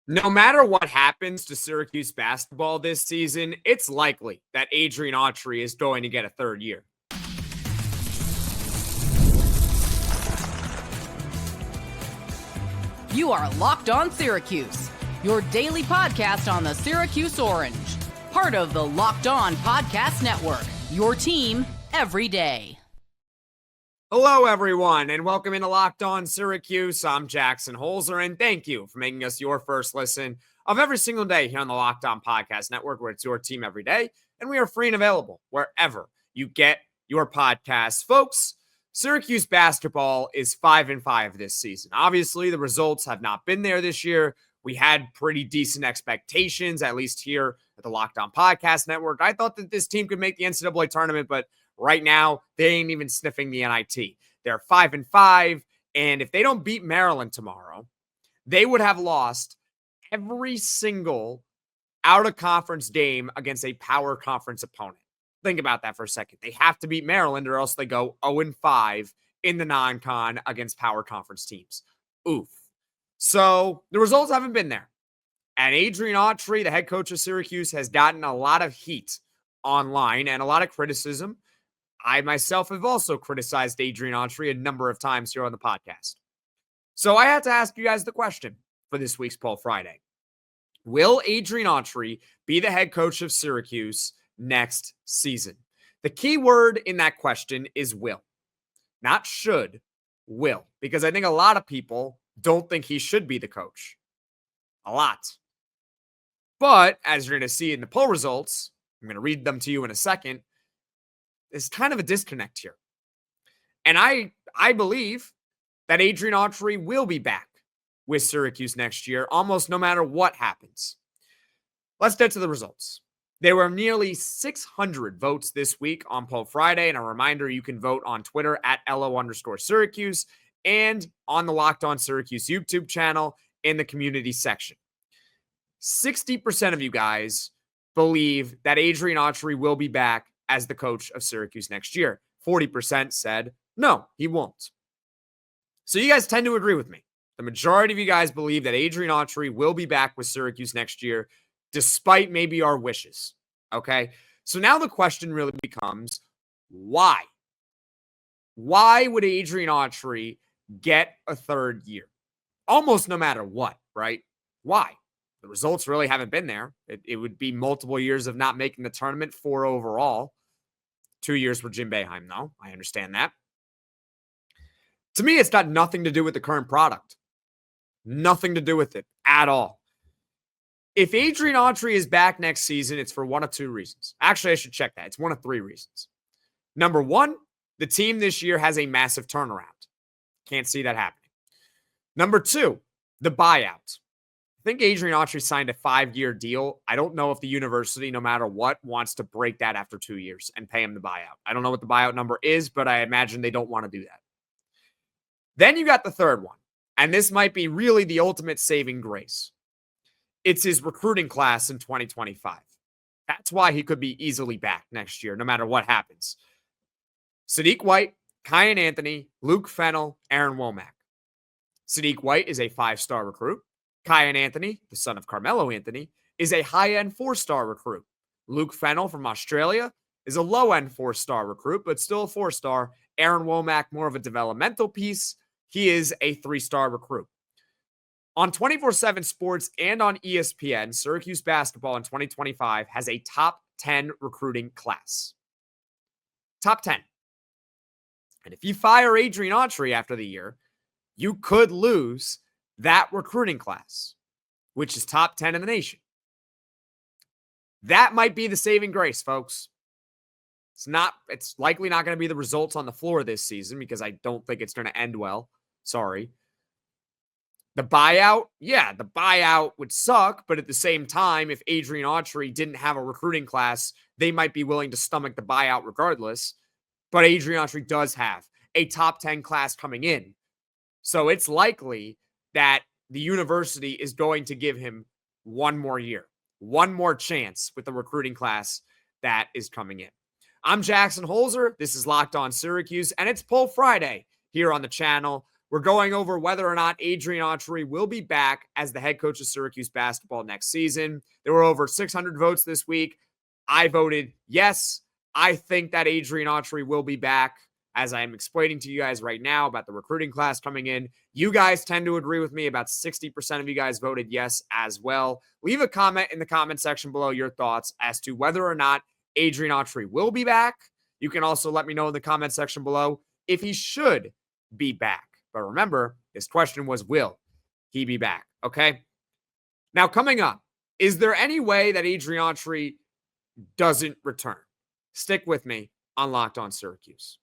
No matter what happens to Syracuse basketball this season, it's likely that Adrian Autry is going to get a third year. You are Locked On Syracuse, your daily podcast on the Syracuse Orange. Part of the Locked On Podcast Network, your team every day. Hello, everyone, and welcome into Locked On Syracuse. I'm Jackson Holzer, and thank you for making us your first listen of every single day here on the Locked On Podcast Network, where it's your team every day, and we are free and available wherever you get your podcasts. Folks, Syracuse basketball is 5-5 this season. Obviously, the results have not been there this year. We had pretty decent expectations, at least here at the Locked On Podcast Network. I thought that this team could make the NCAA tournament, but right now, they ain't even sniffing the NIT. They're 5-5, and if they don't beat Maryland tomorrow, they would have lost every single out-of-conference game against a power conference opponent. Think about that for a second. They have to beat Maryland, or else they go 0-5 in the non-con against power conference teams. Oof. So the results haven't been there. And Adrian Autry, the head coach of Syracuse, has gotten a lot of heat online and a lot of criticism. I myself have also criticized Adrian Autry a number of times here on the podcast. So I had to ask you guys the question for this week's Poll Friday. Will Adrian Autry be the head coach of Syracuse next season? The key word in that question is will. Not should, will. Because I think a lot of people don't think he should be the coach. A lot. But as you're going to see in the poll results, I'm going to read them to you in a second, there's kind of a disconnect here. And I believe that Adrian Autry will be back with Syracuse next year, almost no matter what happens. Let's get to the results. There were nearly 600 votes this week on Poll Friday. And a reminder, you can vote on Twitter at @LO_Syracuse and on the Locked On Syracuse YouTube channel in the community section. 60% of you guys believe that Adrian Autry will be back as the coach of Syracuse next year. 40% said, no, he won't. So you guys tend to agree with me. The majority of you guys believe that Adrian Autry will be back with Syracuse next year, despite maybe our wishes. Okay? So now the question really becomes, why? Why would Adrian Autry get a third year? Almost no matter what, right? Why? The results really haven't been there. It would be multiple years of not making the tournament, 4 overall. 2 years for Jim Boeheim, though. I understand that. To me, it's got nothing to do with the current product. Nothing to do with it at all. If Adrian Autry is back next season, it's for one of 2 reasons. Actually, I should check that. It's one of 3 reasons. Number 1, the team this year has a massive turnaround. Can't see that happening. Number 2, the buyout. I think Adrian Autry signed a 5-year deal. I don't know if the university, no matter what, wants to break that after 2 years and pay him the buyout. I don't know what the buyout number is, but I imagine they don't want to do that. Then you got the third one, and this might be really the ultimate saving grace. It's his recruiting class in 2025. That's why he could be easily back next year, no matter what happens. Sadiq White, Kiyan Anthony, Luke Fennell, Aaron Womack. Sadiq White is a 5-star recruit. Kiyan Anthony, the son of Carmelo Anthony, is a high-end 4-star recruit. Luke Fennell from Australia is a low-end 4-star recruit, but still a 4-star. Aaron Womack, more of a developmental piece. He is a 3-star recruit. On 24/7 Sports and on ESPN, Syracuse basketball in 2025 has a top 10 recruiting class. Top 10. And if you fire Adrian Autry after the year, you could lose that recruiting class, which is top 10 in the nation. That might be the saving grace, folks. It's likely not going to be the results on the floor this season because I don't think it's going to end well. Sorry. The buyout, the buyout would suck, but at the same time, if Adrian Autry didn't have a recruiting class, they might be willing to stomach the buyout regardless. But Adrian Autry does have a top 10 class coming in. So it's likely that the university is going to give him one more year, one more chance with the recruiting class that is coming in. I'm Jackson Holzer. This is Locked On Syracuse, and it's Poll Friday here on the channel, We're going over whether or not Adrian Autry will be back as the head coach of Syracuse basketball next season. There were over 600 votes this week. I voted yes. I think that Adrian Autry will be back, as I'm explaining to you guys right now about the recruiting class coming in. You guys tend to agree with me. About 60% of you guys voted yes as well. Leave a comment in the comment section below your thoughts as to whether or not Adrian Autry will be back. You can also let me know in the comment section below if he should be back. But remember, this question was, will he be back? Okay. Now, coming up, is there any way that Adrian Autry doesn't return? Stick with me on Locked On Syracuse.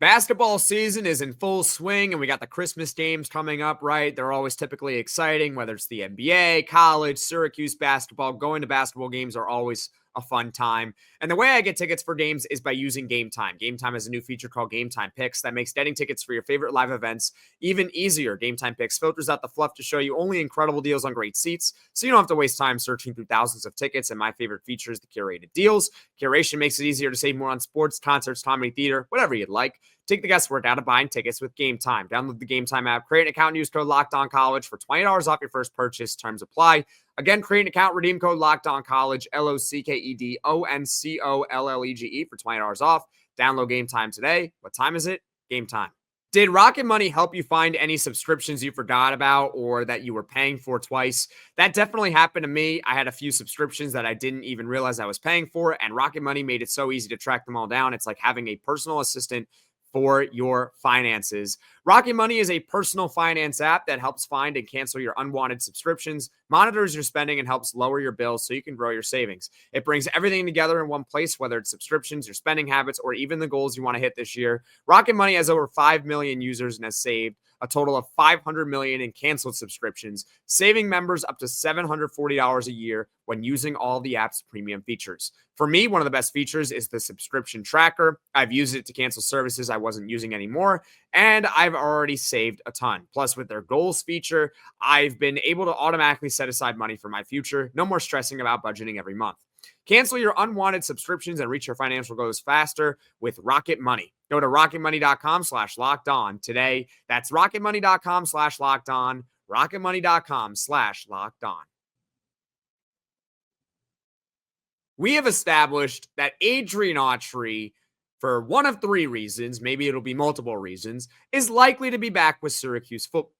Basketball season is in full swing, and we got the Christmas games coming up, right? They're always typically exciting, whether it's the NBA, college, Syracuse basketball. Going to basketball games are always a fun time. And the way I get tickets for games is by using Game Time. Game Time has a new feature called Game Time Picks that makes getting tickets for your favorite live events even easier. Game Time Picks filters out the fluff to show you only incredible deals on great seats, so you don't have to waste time searching through thousands of tickets. And my favorite feature is the curated deals. Curation makes it easier to save more on sports, concerts, comedy, theater, whatever you'd like. Take the guesswork out of buying tickets with Game Time. Download the Game Time app, create an account, and use code LOCKEDONCollege for $20 off your first purchase. Terms apply. Again, create an account, redeem code LOCKEDONCollege, LOCKEDONCOLLEGE for $20 off. Download Game Time today. What time is it? Game Time. Did Rocket Money help you find any subscriptions you forgot about or that you were paying for twice? That definitely happened to me. I had a few subscriptions that I didn't even realize I was paying for, and Rocket Money made it so easy to track them all down. It's like having a personal assistant for your finances. Rocket Money is a personal finance app that helps find and cancel your unwanted subscriptions, monitors your spending, and helps lower your bills so you can grow your savings. It brings everything together in one place, whether it's subscriptions, your spending habits, or even the goals you want to hit this year. Rocket Money has over 5 million users and has saved a total of $500 million in canceled subscriptions, saving members up to $740 a year when using all the app's premium features. For me, one of the best features is the subscription tracker. I've used it to cancel services I wasn't using anymore, and I've already saved a ton. Plus, with their goals feature, I've been able to automatically set aside money for my future. No more stressing about budgeting every month. Cancel your unwanted subscriptions and reach your financial goals faster with Rocket Money. Go to rocketmoney.com/locked-on today. That's rocketmoney.com/locked-on, rocketmoney.com/locked-on. We have established that Adrian Autry, for one of three reasons, maybe it'll be multiple reasons, is likely to be back with Syracuse football.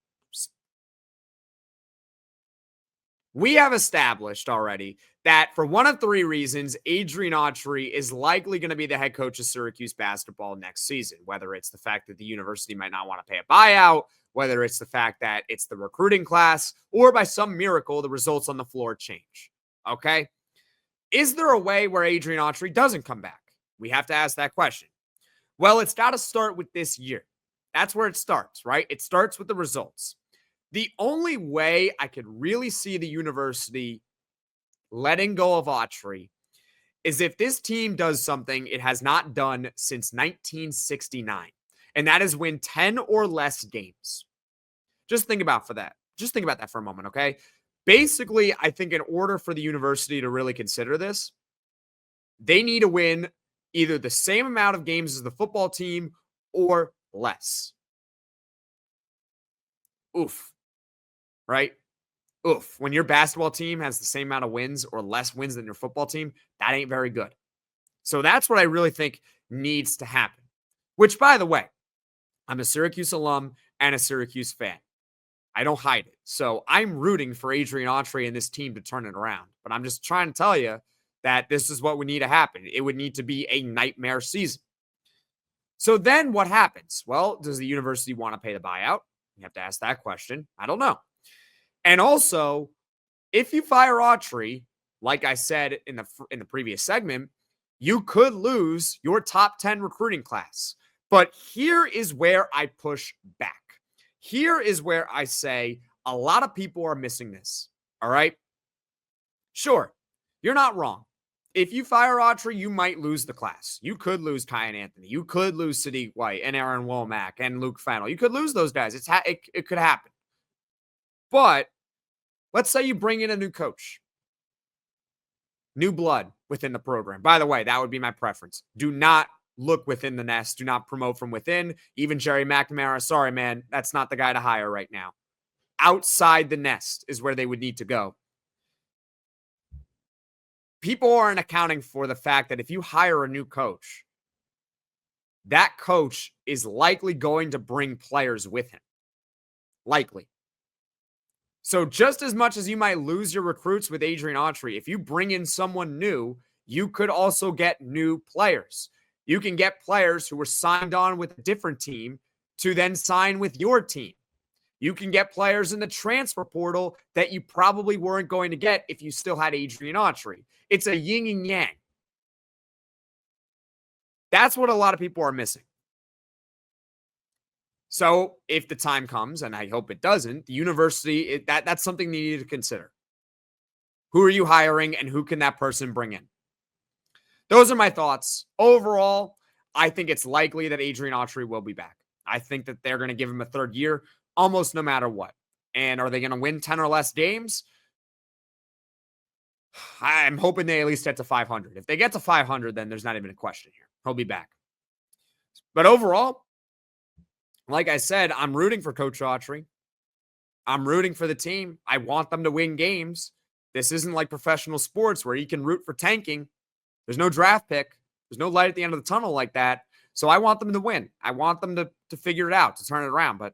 We have established already that for one of three reasons, Adrian Autry is likely going to be the head coach of Syracuse basketball next season, whether it's the fact that the university might not want to pay a buyout, whether it's the fact that it's the recruiting class, or by some miracle, the results on the floor change. Okay? Is there a way where Adrian Autry doesn't come back? We have to ask that question. Well, it's got to start with this year. That's where it starts, right? It starts with the results. The only way I could really see the university letting go of Autry is if this team does something it has not done since 1969, and that is win 10 or less games. Just think about that for a moment, okay? Basically, I think in order for the university to really consider this, they need to win either the same amount of games as the football team or less. Oof. Right? Oof. When your basketball team has the same amount of wins or less wins than your football team, that ain't very good. So that's what I really think needs to happen. Which, by the way, I'm a Syracuse alum and a Syracuse fan. I don't hide it. So I'm rooting for Adrian Autry and this team to turn it around. But I'm just trying to tell you that this is what would need to happen. It would need to be a nightmare season. So then what happens? Well, does the university want to pay the buyout? You have to ask that question. I don't know. And also, if you fire Autry, like I said in the previous segment, you could lose your top 10 recruiting class. But here is where I push back. Here is where I say a lot of people are missing this. All right? Sure, you're not wrong. If you fire Autry, you might lose the class. You could lose Kiyan Anthony. You could lose Sadiq White and Aaron Womack and Luke Fennell. You could lose those guys. It could happen. But let's say you bring in a new coach, new blood within the program. By the way, that would be my preference. Do not look within the nest. Do not promote from within. Even Jerry McNamara, sorry, man, that's not the guy to hire right now. Outside the nest is where they would need to go. People aren't accounting for the fact that if you hire a new coach, that coach is likely going to bring players with him. Likely. So just as much as you might lose your recruits with Adrian Autry, if you bring in someone new, you could also get new players. You can get players who were signed on with a different team to then sign with your team. You can get players in the transfer portal that you probably weren't going to get if you still had Adrian Autry. It's a yin and yang. That's what a lot of people are missing. So if the time comes, and I hope it doesn't, the university, that's something you need to consider. Who are you hiring and who can that person bring in? Those are my thoughts. Overall, I think it's likely that Adrian Autry will be back. I think that they're going to give him a third year almost no matter what. And are they going to win 10 or less games? I'm hoping they at least get to 500. If they get to 500, then there's not even a question here. He'll be back. But overall, like I said, I'm rooting for Coach Autry. I'm rooting for the team. I want them to win games. This isn't like professional sports where you can root for tanking. There's no draft pick. There's no light at the end of the tunnel like that. So I want them to win. I want them to figure it out, to turn it around. But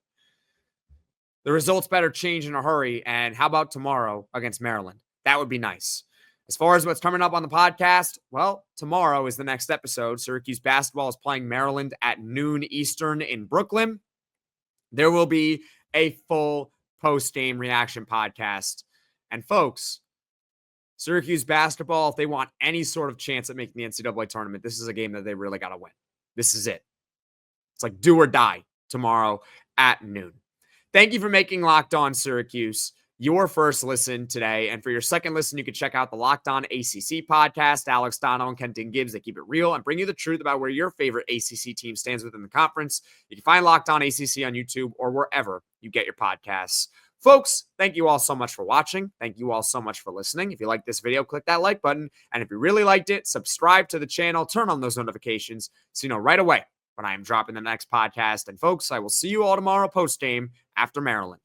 the results better change in a hurry. And how about tomorrow against Maryland? That would be nice. As far as what's coming up on the podcast, well, tomorrow is the next episode. Syracuse basketball is playing Maryland at noon Eastern in Brooklyn. There will be a full post-game reaction podcast. And folks, Syracuse basketball, if they want any sort of chance at making the NCAA tournament, this is a game that they really got to win. This is it. It's like do or die tomorrow at noon. Thank you for making Locked On Syracuse your first listen today. And for your second listen, you can check out the Locked On ACC podcast. Alex Donald and Kenton Gibbs, they keep it real and bring you the truth about where your favorite ACC team stands within the conference. You can find Locked On ACC on YouTube or wherever you get your podcasts. Folks, thank you all so much for watching. Thank you all so much for listening. If you liked this video, click that like button. And if you really liked it, subscribe to the channel, turn on those notifications so you know right away when I am dropping the next podcast. And folks, I will see you all tomorrow post-game after Maryland.